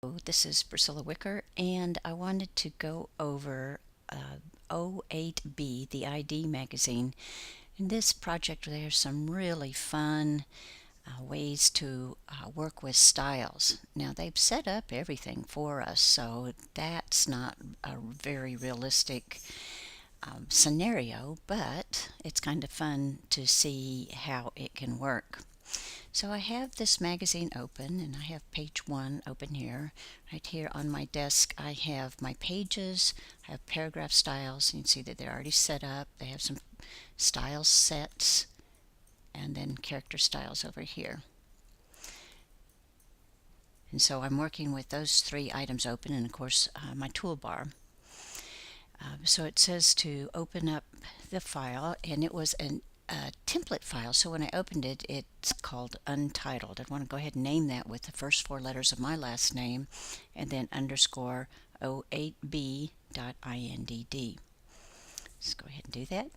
This is Priscilla Wicker, and I wanted to go over O8B, the ID magazine. In this project, there's some really fun ways to work with styles. Now, they've set up everything for us, so that's not a very realistic scenario, but it's kind of fun to see how it can work. So I have this magazine open, and I have page 1 open here. Right here on my desk I have my pages, I have paragraph styles, and you can see that they're already set up. They have some style sets and then character styles over here. And so I'm working with those 3 items open, and of course my toolbar. So it says to open up the file, and it was a template file, so when I opened it, it's called Untitled. I want to go ahead and name that with the first 4 letters of my last name and then underscore o8b.indd. Let's go ahead and do that.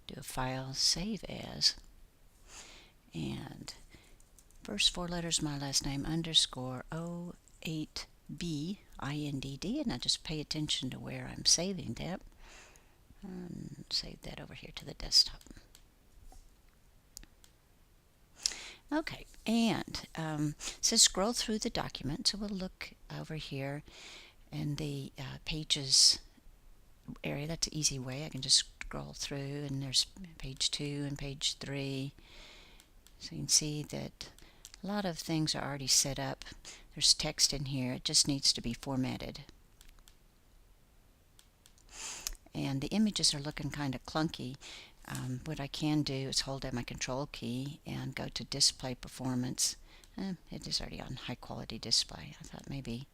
Do a file, save as, and first 4 letters of my last name underscore o8b INDD, and I just pay attention to where I'm saving that, and save that over here to the desktop. Okay, and it says scroll through the document, so we'll look over here in the pages area. That's an easy way. I can just scroll through, and there's page 2 and page 3. So you can see that a lot of things are already set up. There's text in here. It just needs to be formatted. And the images are looking kind of clunky. What I can do is hold down my control key and go to display performance. It is already on high quality display. I thought maybe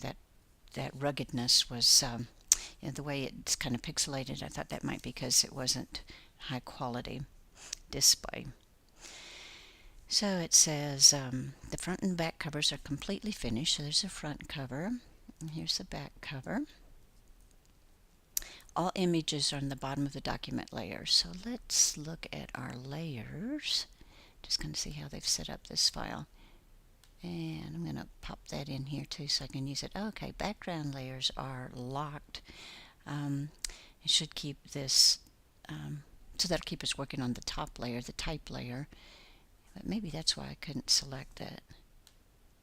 that ruggedness was the way it's kind of pixelated. I thought that might be because it wasn't high quality display. So it says the front and back covers are completely finished. So there's a front cover, and here's the back cover. All images are on the bottom of the document layer. So let's look at our layers. Just going to see how they've set up this file. And I'm going to pop that in here too so I can use it. Okay, background layers are locked. It should keep this, so that'll keep us working on the top layer, the type layer. But maybe that's why I couldn't select that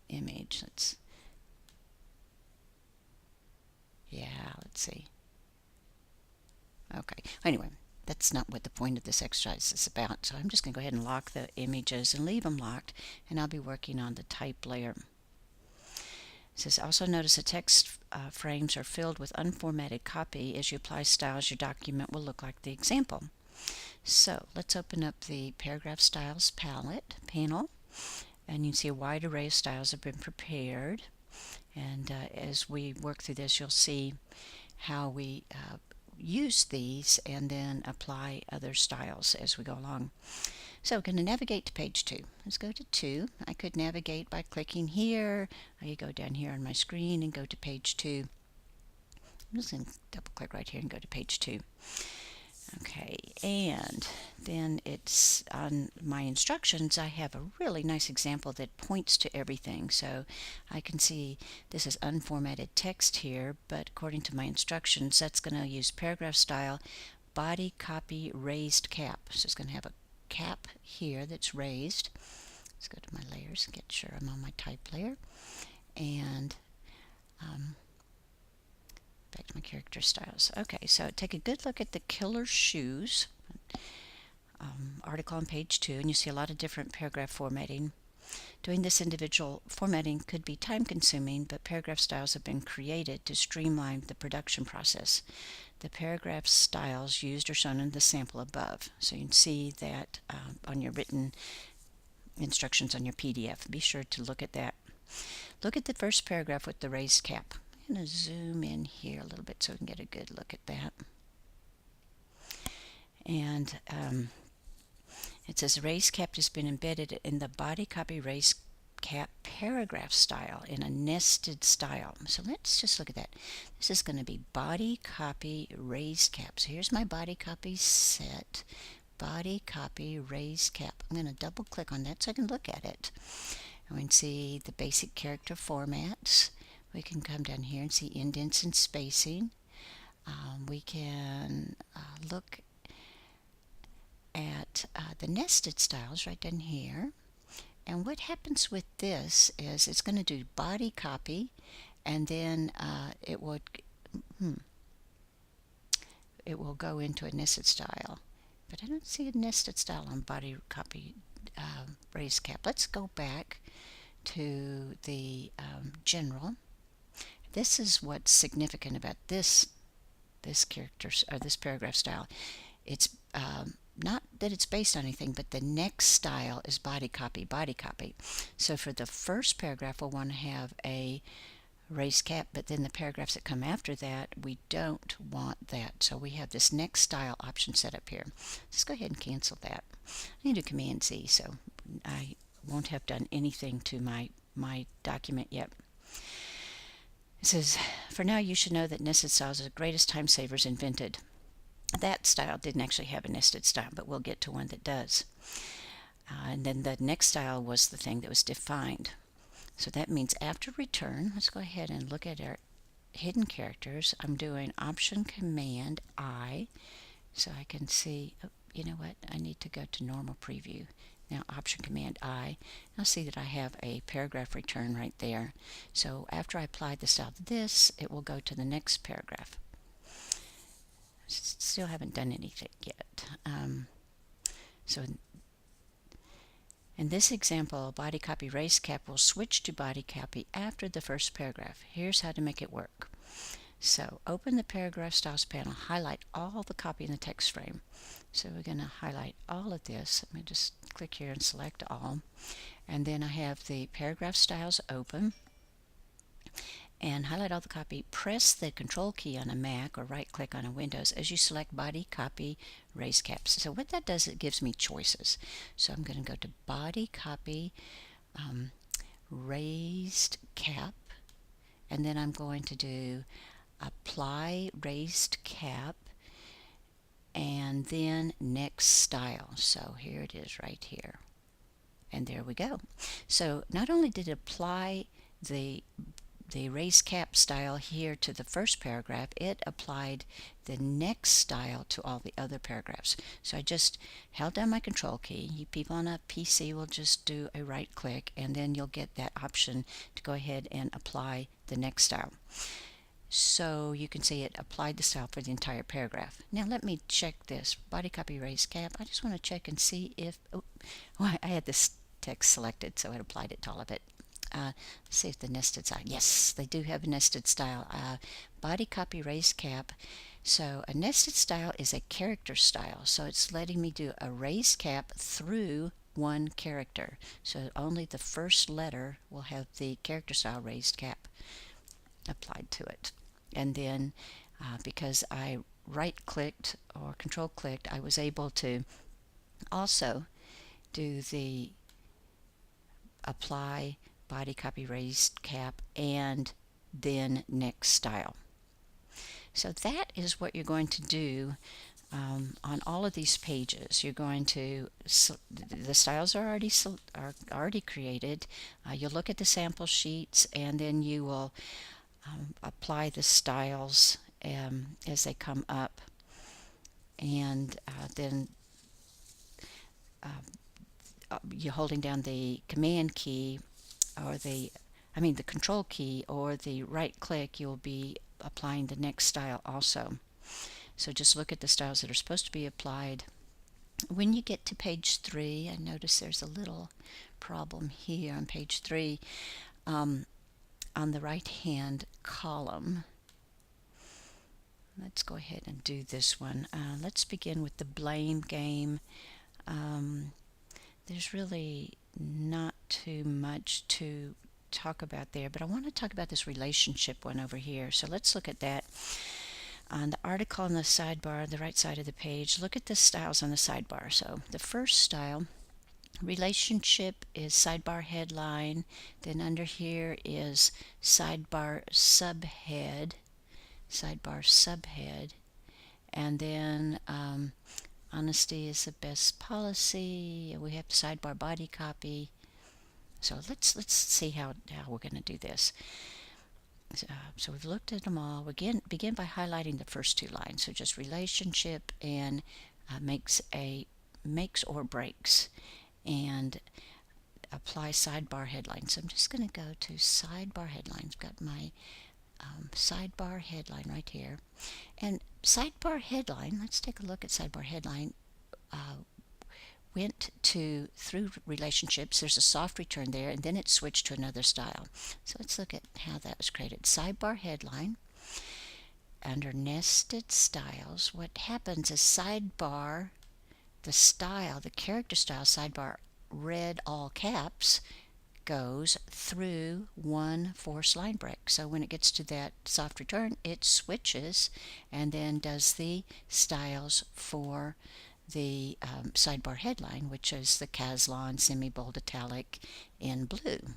image. Let's see. Okay, anyway, that's not what the point of this exercise is about. So I'm just going to go ahead and lock the images and leave them locked, and I'll be working on the type layer. It says also notice the text frames are filled with unformatted copy. As you apply styles, your document will look like the example. So let's open up the paragraph styles panel, and you can see a wide array of styles have been prepared. And as we work through this, you'll see how we use these and then apply other styles as we go along. So we're going to navigate to page 2. Let's go to 2. I could navigate by clicking here. I could go down here on my screen and go to page 2. I'm just going to double click right here and go to page 2. Okay, and then it's on my instructions. I have a really nice example that points to everything. So I can see this is unformatted text here, but according to my instructions, that's going to use paragraph style, body copy raised cap. So it's going to have a cap here that's raised. Let's go to my layers and get sure I'm on my type layer. And back to my character styles. Okay, so take a good look at the killer shoes article on page 2, and you see a lot of different paragraph formatting. Doing this individual formatting could be time consuming, but paragraph styles have been created to streamline the production process. The paragraph styles used are shown in the sample above. So you can see that on your written instructions on your PDF. Be sure to look at that. Look at the first paragraph with the raised cap. I'm going to zoom in here a little bit so we can get a good look at that. And it says raised cap has been embedded in the body copy raised cap paragraph style in a nested style. So let's just look at that. This is going to be body copy raised cap. So here's my body copy set. Body copy raised cap. I'm going to double click on that so I can look at it. And we can see the basic character formats. We can come down here and see indents and spacing. We can look at the nested styles right down here. And what happens with this is it's going to do body copy, and then it will go into a nested style. But I don't see a nested style on body copy raised cap. Let's go back to the general. This is what's significant about this character or this paragraph style. It's not that it's based on anything, but the next style is body copy, body copy. So for the first paragraph, we'll want to have a raised cap, but then the paragraphs that come after that, we don't want that. So we have this next style option set up here. Let's go ahead and cancel that. I need to do Command Z, so I won't have done anything to my document yet. It says, for now you should know that nested styles are the greatest time savers invented. That style didn't actually have a nested style, but we'll get to one that does. And then the next style was the thing that was defined. So that means after return, let's go ahead and look at our hidden characters. I'm doing Option Command I, so I can see, oh, you know what, I need to go to normal preview. Now Option Command I, I'll see that I have a paragraph return right there. So after I apply the style to this, it will go to the next paragraph. Still haven't done anything yet. So in this example, body copy raised cap will switch to body copy after the first paragraph. Here's how to make it work. So open the paragraph styles panel, highlight all the copy in the text frame. So we're going to highlight all of this. Let me just click here and select all. And then I have the paragraph styles open. And highlight all the copy. Press the Control key on a Mac or right click on a Windows as you select body copy raised caps. So what that does, it gives me choices. So I'm going to go to body copy raised cap, and then I'm going to do apply raised cap, and then next style. So here it is right here, and there we go. So not only did it apply the raised cap style here to the first paragraph, it applied the next style to all the other paragraphs. So I just held down my Control key. You people on a PC will just do a right click, and then you'll get that option to go ahead and apply the next style. So you can see it applied the style for the entire paragraph. Now let me check this. Body copy raised cap. I just want to check and see if, oh, I had this text selected, so it applied it to all of it. Let's see if the nested style. Yes, they do have a nested style. Body copy raised cap. So a nested style is a character style. So it's letting me do a raised cap through one character. So only the first letter will have the character style raised cap applied to it. And then because I right clicked or control clicked, I was able to also do the apply body copy raised cap and then next style. So that is what you're going to do on all of these pages. You're going to, the styles are already created. You'll look at the sample sheets, and then you will apply the styles as they come up, and then you're holding down the Command key or the Control key or the right click, you'll be applying the next style also. So just look at the styles that are supposed to be applied. When you get to page 3, I notice there's a little problem here on page 3. On the right hand column, let's go ahead and do this one. Let's begin with the blame game. There's really not too much to talk about there, but I want to talk about this relationship one over here. So let's look at that. On the article on the sidebar, the right side of the page, look at the styles on the sidebar. So the first style Relationship is sidebar headline. Then under here is sidebar subhead. Sidebar subhead. And then honesty is the best policy. We have sidebar body copy. So let's see how we're going to do this. So we've looked at them all. We begin by highlighting the first two lines. So just relationship and makes or breaks, and apply sidebar headline. So I'm just going to go to sidebar headlines. Got my sidebar headline right here. And sidebar headline, let's take a look at sidebar headline. Went through relationships. There's a soft return there, and then it switched to another style. So let's look at how that was created. Sidebar headline. Under nested styles, what happens is sidebar, the style, the character style sidebar, red all caps, goes through one forced line break. So when it gets to that soft return, it switches and then does the styles for the sidebar headline, which is the Caslon semi-bold italic in blue.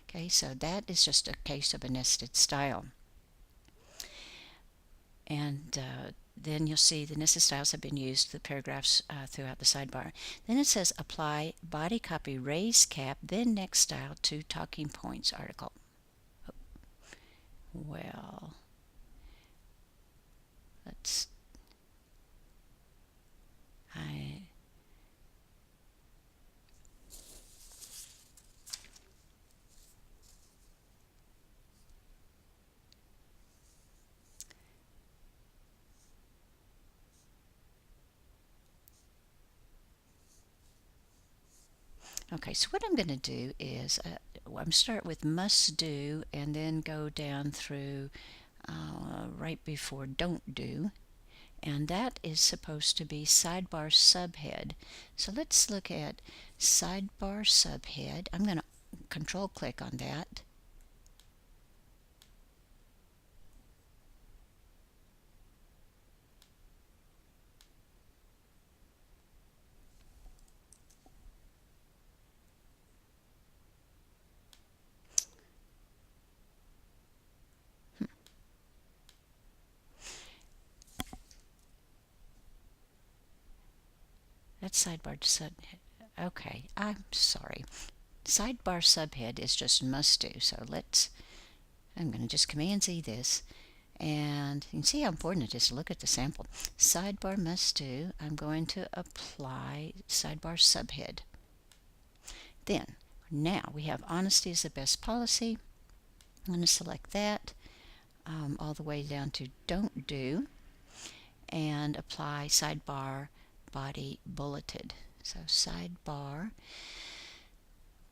Okay, so that is just a case of a nested style. And then you'll see the nested styles have been used, the paragraphs throughout the sidebar. Then it says apply body copy raise cap, then next style to talking points article. Well, let's okay, so what I'm going to do is I'm start with must do and then go down through right before don't do, and that is supposed to be sidebar subhead. So let's look at sidebar subhead. I'm going to control click on that. That's sidebar subhead. Okay, I'm sorry. Sidebar subhead is just must do. So I'm going to just Command Z this, and you can see how important it is to look at the sample. Sidebar must do. I'm going to apply sidebar subhead. Then, now we have honesty is the best policy. I'm going to select that all the way down to don't do, and apply sidebar body bulleted. So sidebar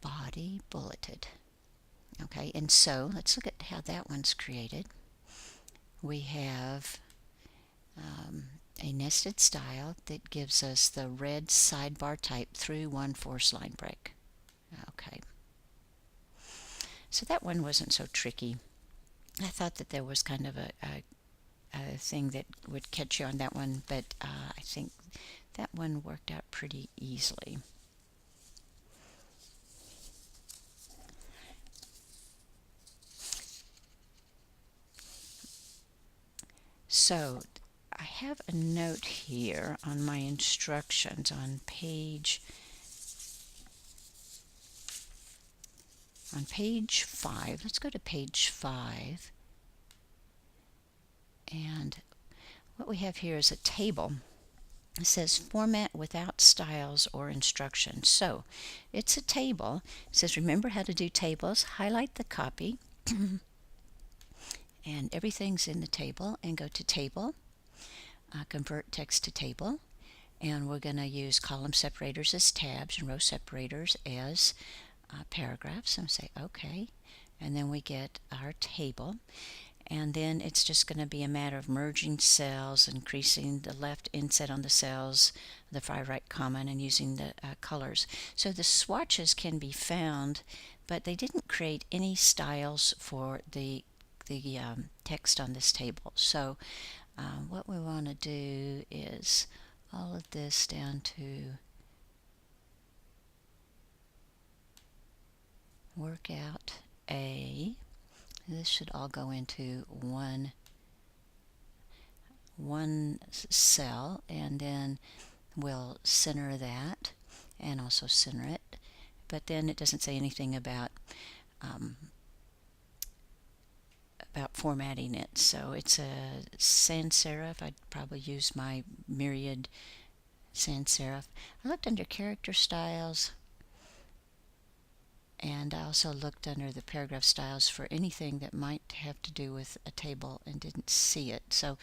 body bulleted. Okay, and so let's look at how that one's created. We have a nested style that gives us the red sidebar type through one forced line break. Okay, so that one wasn't so tricky. I thought that there was kind of a thing that would catch you on that one, but I think that one worked out pretty easily. So I have a note here on my instructions on page 5. Let's go to page 5. And what we have here is a table. It says format without styles or instructions. So it's a table. It says remember how to do tables. Highlight the copy and everything's in the table, and go to table, convert text to table, and we're going to use column separators as tabs and row separators as paragraphs. And say OK, and then we get our table. And then it's just going to be a matter of merging cells, increasing the left inset on the cells, the far right comment, and using the colors. So the swatches can be found, but they didn't create any styles for the text on this table. So what we want to do is all of this down to work out A. This should all go into one cell, and then we'll center that and also center it. But then it doesn't say anything about formatting it. So it's a sans serif. I'd probably use my Myriad sans serif. I looked under character styles, and I also looked under the paragraph styles for anything that might have to do with a table and didn't see it. So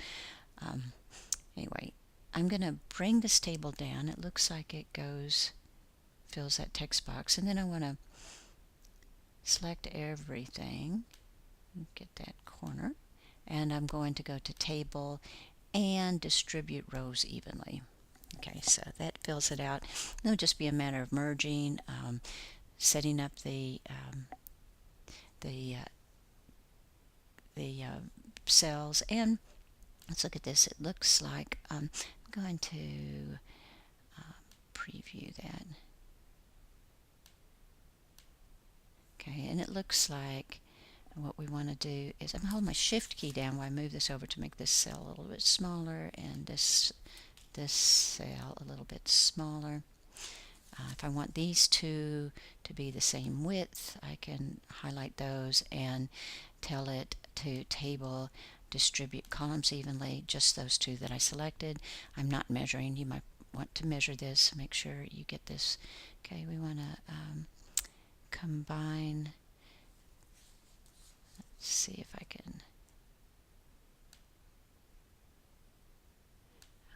anyway, I'm going to bring this table down. It looks like it fills that text box, and then I want to select everything, get that corner, and I'm going to go to table and distribute rows evenly. Okay, so that fills it out. It'll just be a matter of merging, setting up the cells, and let's look at this. It looks like I'm going to preview that. Okay, and it looks like what we want to do is I'm holding my shift key down while I move this over to make this cell a little bit smaller and this cell a little bit smaller. If I want these two to be the same width, I can highlight those and tell it to table distribute columns evenly, just those two that I selected. I'm not measuring. You might want to measure this, make sure you get this. Okay, we want to combine. Let's see if I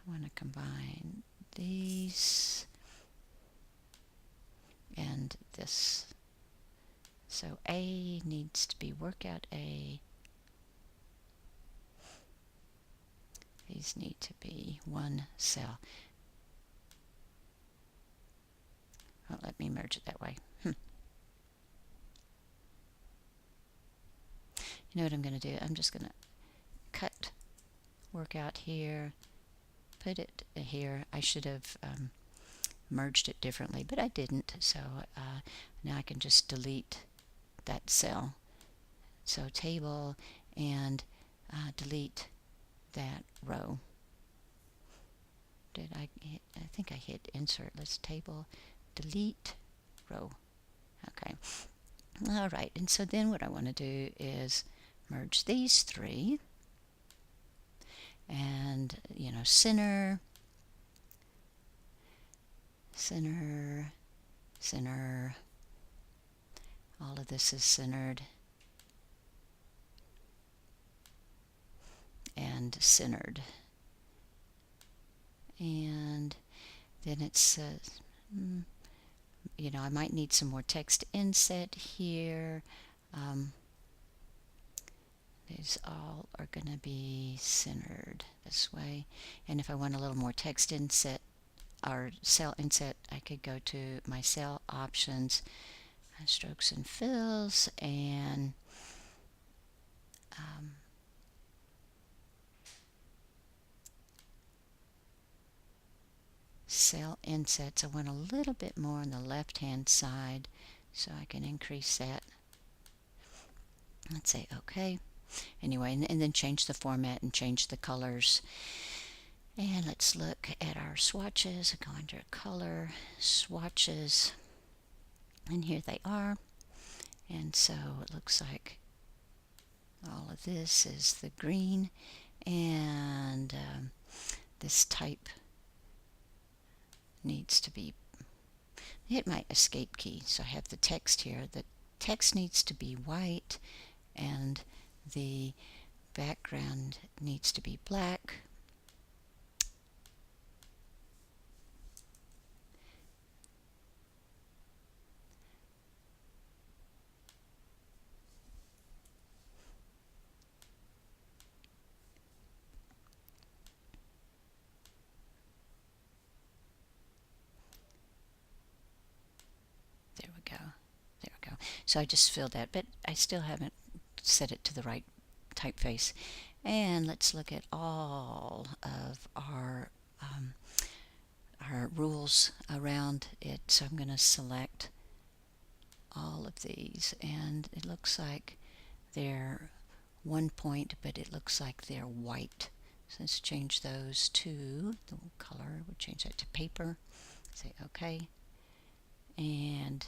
want to combine these and this. So A needs to be workout A. These need to be one cell. Well, let me merge it that way. You know what I'm going to do? I'm just going to cut workout here, put it here. I should have merged it differently, but I didn't. So now I can just delete that cell. So table and delete that row. Did I hit? I think I hit insert. Let's table, delete row. Okay. All right. And so then what I want to do is merge these three and, center, center, center. All of this is centered and centered. And then it says, I might need some more text inset here. These all are going to be centered this way. And if I want a little more text inset or cell inset, I could go to my cell options, strokes and fills, and cell insets. I want a little bit more on the left hand side, so I can increase that. Let's say OK. Anyway, and then change the format and change the colors. And let's look at our swatches. Go under color, swatches, and here they are. And so it looks like all of this is the green, and this type needs to be, hit my escape key, so I have the text here. The text needs to be white, and the background needs to be black. There we go. There we go. So I just filled that, but I still haven't set it to the right typeface. And let's look at all of our rules around it. So I'm going to select all of these, and it looks like they're one point, but it looks like they're white. So let's change those to the color. We'll change that to paper. Say OK. And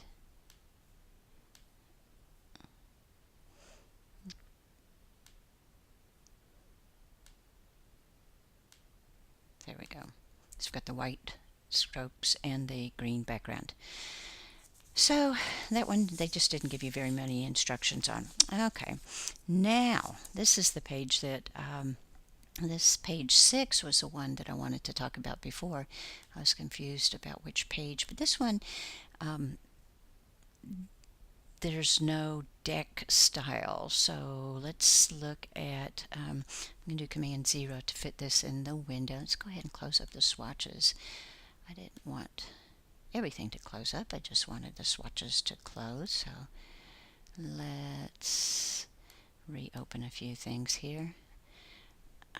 there we go. So we've got the white strokes and the green background. So that one, they just didn't give you very many instructions on. Okay, now this is the page that, this page 6 was the one that I wanted to talk about before. I was confused about which page, but this one, there's no deck style. So let's look at, I'm going to do Command 0 to fit this in the window. Let's go ahead and close up the swatches. I didn't want everything to close up. I just wanted the swatches to close. So let's reopen a few things here.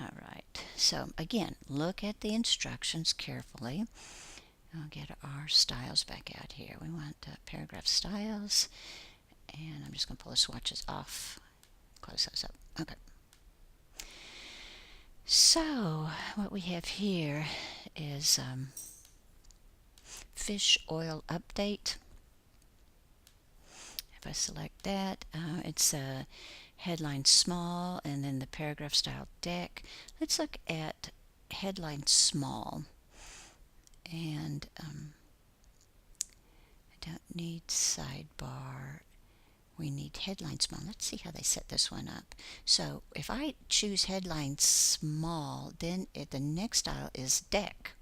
All right. So again, look at the instructions carefully. I'll get our styles back out here. We want paragraph styles, and I'm just going to pull the swatches off. Close those up. Okay. So what we have here is fish oil update. If I select that, it's a headline small and then the paragraph style deck. Let's look at headline small. And I don't need sidebar. We need headline small. Let's see how they set this one up. So if I choose headline small, then the next style is deck.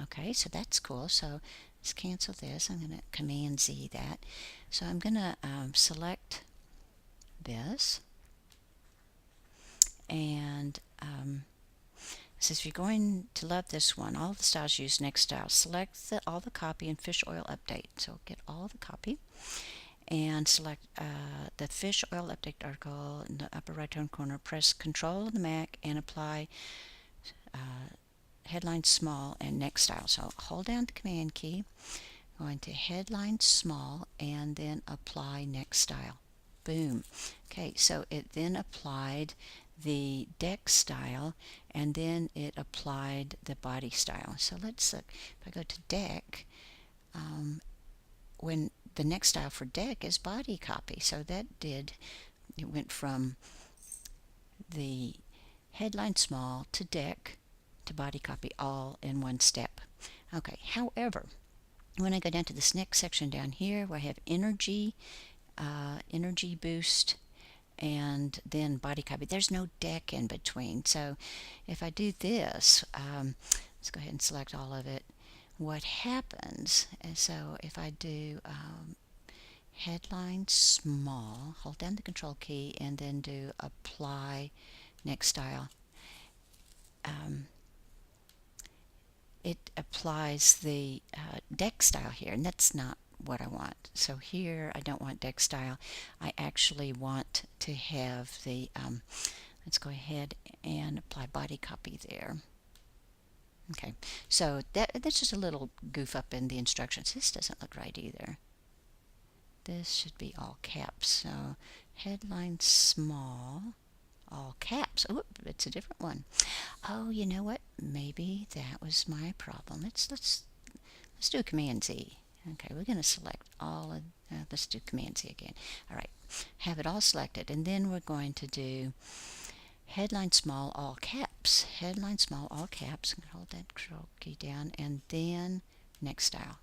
Okay, so that's cool. So let's cancel this. I'm going to Command Z that. So I'm going to select this. And says if you're going to love this one, all the styles use next style. Select all the copy and fish oil update. So get all the copy and select the fish oil update article in the upper right hand corner. Press Control on the Mac and apply headline small and next style. So hold down the Command key, go into headline small, and then apply next style. Boom. Okay, so it then applied the deck style, and then it applied the body style. So let's look. If I go to deck, when the next style for deck is body copy. So it went from the headline small to deck to body copy all in one step. Okay, however, when I go down to this next section down here where I have energy boost, and then body copy, there's no deck in between. So if I do this, let's go ahead and select all of it. What happens is, so if I do headline small, hold down the Control key, and then do apply next style, it applies the deck style here, and that's not what I want. So here I don't want deck style. I actually want to have the let's go ahead and apply body copy there. Okay, so that's just a little goof up in the instructions. This doesn't look right either. This should be all caps. So headline small, all caps. Oh, it's a different one. Oh, you know what? Maybe that was my problem. Let's do a Command Z. Okay, we're going to select all of, let's do Command Z again. All right, have it all selected, and then we're going to do headline small, all caps. Headline small, all caps. I'm going to hold that Control key down, and then next style.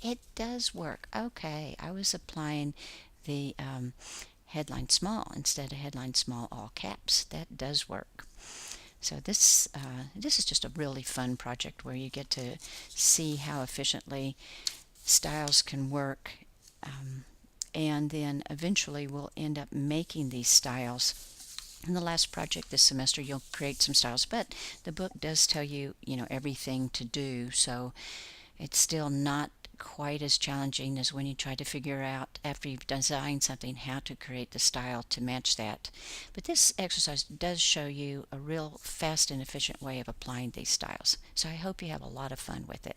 It does work. Okay, I was applying the headline small instead of headline small, all caps. That does work. So this is just a really fun project where you get to see how efficiently styles can work, and then eventually we'll end up making these styles. In the last project this semester you'll create some styles, but the book does tell you, everything to do, so it's still not quite as challenging as when you try to figure out, after you've designed something, how to create the style to match that. But this exercise does show you a real fast and efficient way of applying these styles, so I hope you have a lot of fun with it.